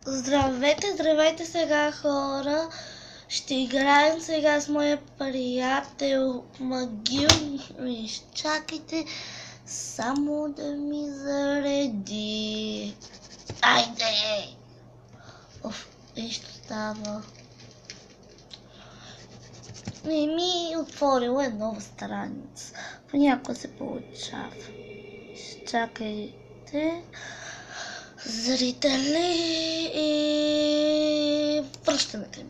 Здравейте, здравейте сега, хора! Ще играем сега с моя приятел Магил. Изчакайте само да ми зареди. Айде! Оф, нещо става. Не ми отворила нова страница. Понякога се получава. Изчакайте. Зрители и връщаме към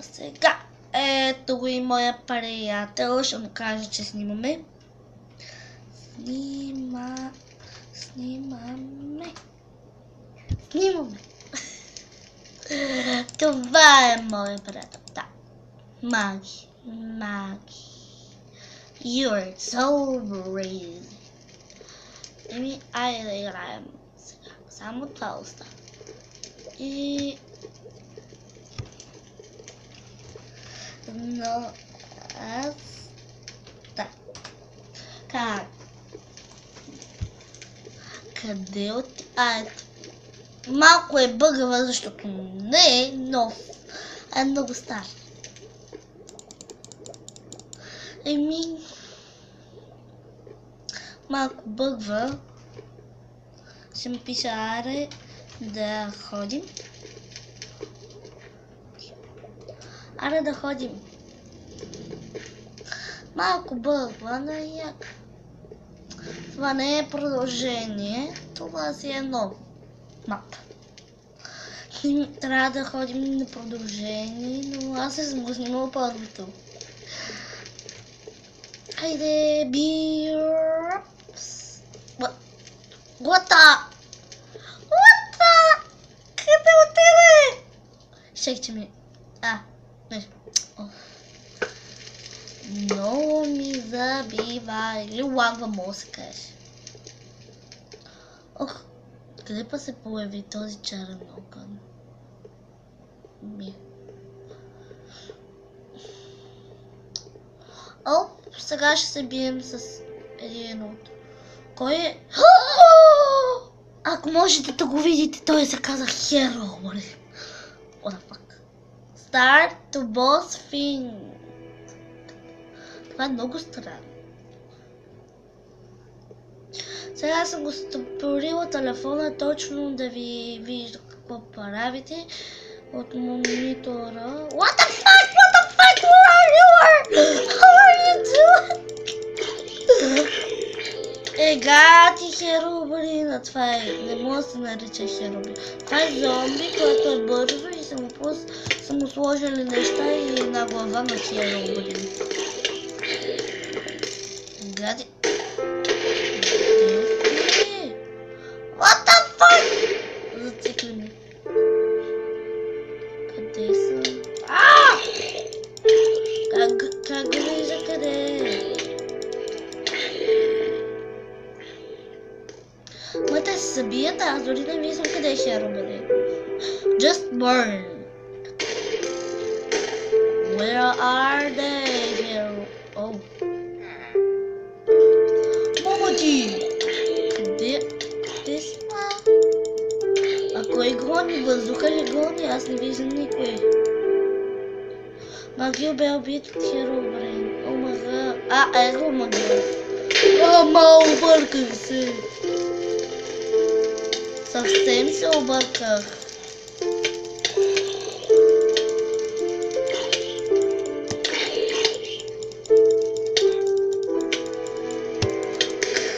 сега. Ето го и моя приятел. Ще му кажа, че снимаме. Снимаме. Това е моя приятел. Да. Маги. You're so brave. Айде да играем. Само това остава. И... Но... Аз... Да. Как? Къде от... Ето. Малко е бъгава, защото не е нов. А е много стар. Малко бъгва. Ще ми пише, аре да ходим. Малко бъгва, но е як. Това не е продължение, това си е нов мап. Трябва да ходим на продължение, но аз съм го снимал първото. Хайде, What the? Къде отиде? Шекче ми. Не. Много ми забива. Или лагва, може да се каже. Ох, къде па се появи този черен огън? Сега ще се бием с един от... Кой е? Ако можете да го видите, той се каза Herobrine. What the fuck? Start to boss thing. Това е много странно. Сега съм го стопорила телефона точно да ви вижда какво правите от монитора. What the fuck? Where are you? How are you doing? Ти Херобрин, това е, не може да се нарича Херобрин. Това е зомби, който е бързо и са му сложили неща и една глава на Херобрин. Гади. What the fuck? Зацикли ми. Къде са? Как го вижда къде? Те се събият, аз дори не мислям къде е Херобрин. Just burn. Where are they here? Oh. Момоти! Къде сма? А кой гони? Въздуха ли гони? Аз не виждам никой. Магил бе убит от Херобрин. О, мага. Его Магил. Обърках се. Съвсем се обърках.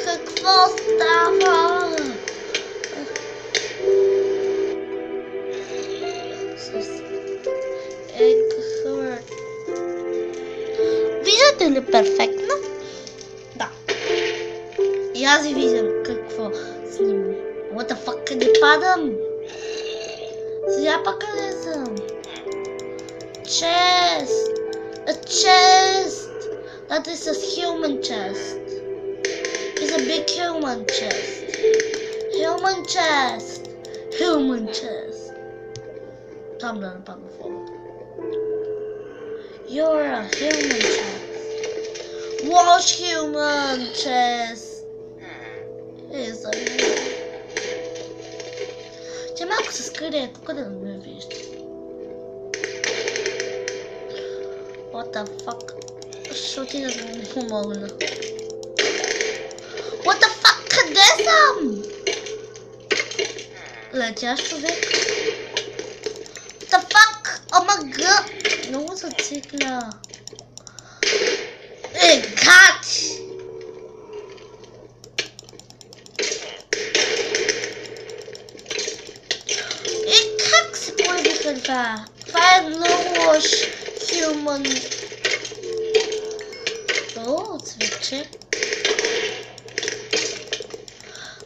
Какво става? Виждате ли перфектно? Да. И аз ви виждам какво снимам. What the fuck, къде падам? Сега пък къде съм? Chest! A chest! That is a human chest. It's a big human chest. Human chest. Там да не падна в вода. You're a human chest. Watch human chest. It's a Те малко се скрие, тук да не ме вижда. What the fuck? Ще отида да му помогна. What the fuck? Къде съм? Летящ човек? What the fuck? Oh my god! Много зацикля. Гад! Как се появиха това? Това е много лош хюман. О, цвече.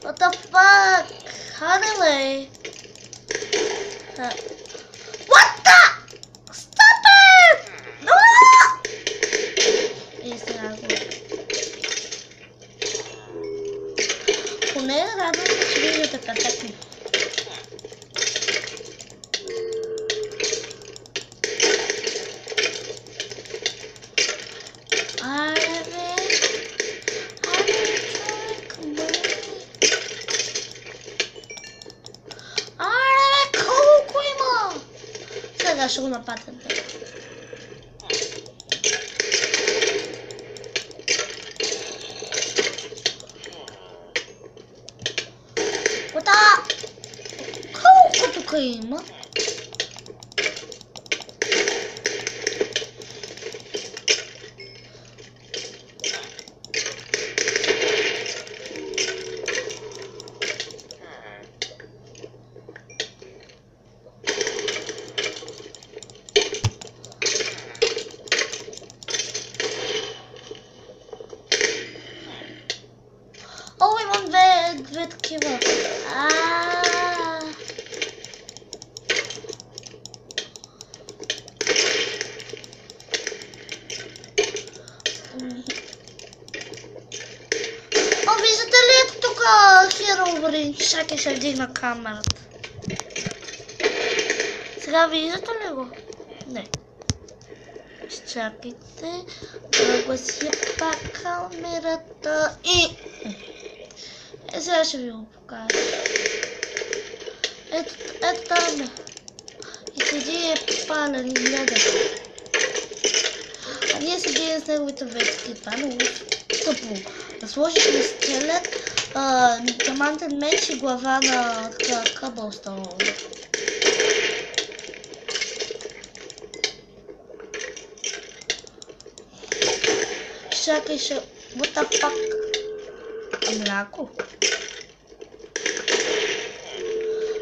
What the fuck? Hanele. What the? Stop it! No! И сега го. Поне радвам се, че виждате перфектно. Сега ще го нападам. Ота! Колко тук има? О, имам две такива. О, виждате ли тук Херобрин? Чакай, ще вдигна камерата. Сега виждате ли го? Не. Чакайте да глася пак камерата и... сега ще ви го покажа. Ето там е. И седи пален и гледа. А ние седим с неговите ветки. Това е много тъпо. Да сложиш на скелет, диамантен меч и глава на Къблстоун. Чакай, ще... What the fuck? Мляко?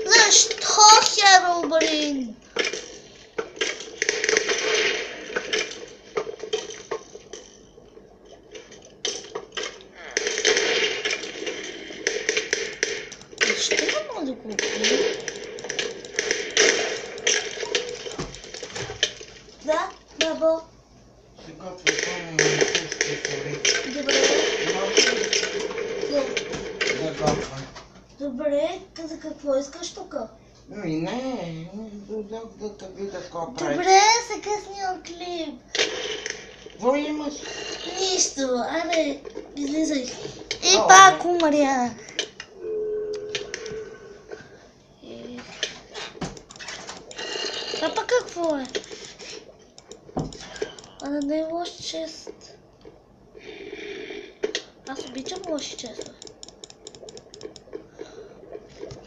Защо, Херобрин? Ще не мога да го убия. Да, бабо. Добре, за какво искаш тук? Не, да видя какво прави. Добре, сега снимам клип. Какво имаш? Нищо, аре, излизай. И пак умря. А пък какво е? А да не е лош чест. Аз обичам лоши честове.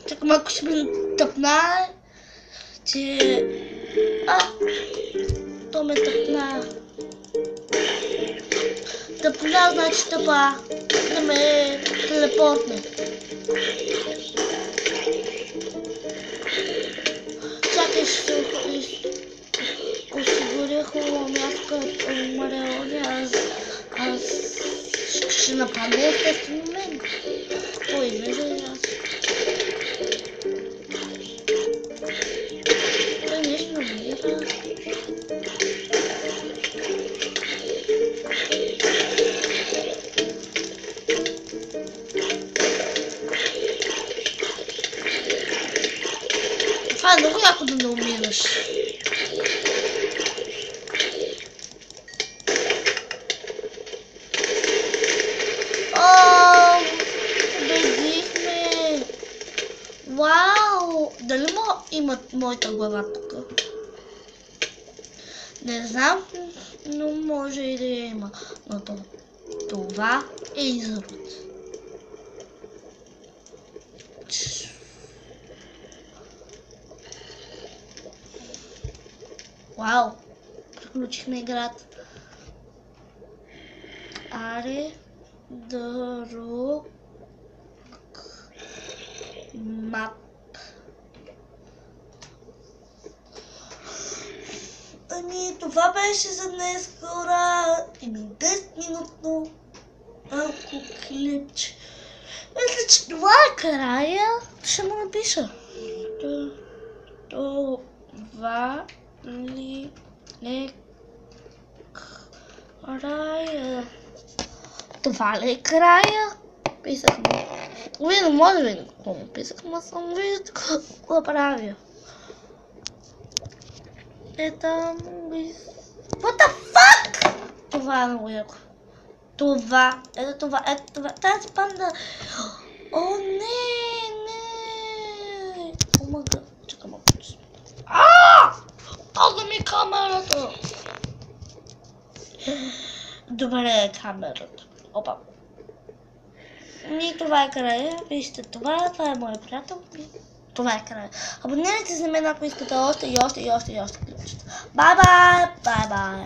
Чакай малко ще ме тъпна, че... То ме тъпна. Тъпна значи тъпа. Да ме телепортне. Чакай, ще осигуря хубаво място, като умря. Аз ще нападна естествено мен. Той излезе и аз. Той нещо намира. Това е много яко да не умираш. Победихме! Вау! Дали моята глава тук. Не знам, но може и да я има. Но това е изрод. Вау! Приключихме играта. Аре, друг мап. Ами, това беше за днес, хора. 10-минутно малко клипче. Мисля, че това е края. Ще му напиша. Това ли е края? Това ли е края? Писах му. Вие не може да видите какво му писах, но съм виждате какво правя. What the fuck? Това е много яко. Ето това. Тази панда. О, не. Помага. Чакай малко. Паза ми камерата. Добре е камерата. Опа. И това е края. Вижте това е моят приятел. Това е края. Абонирайте се за мен, ако искате още клипчета. Бай-бай!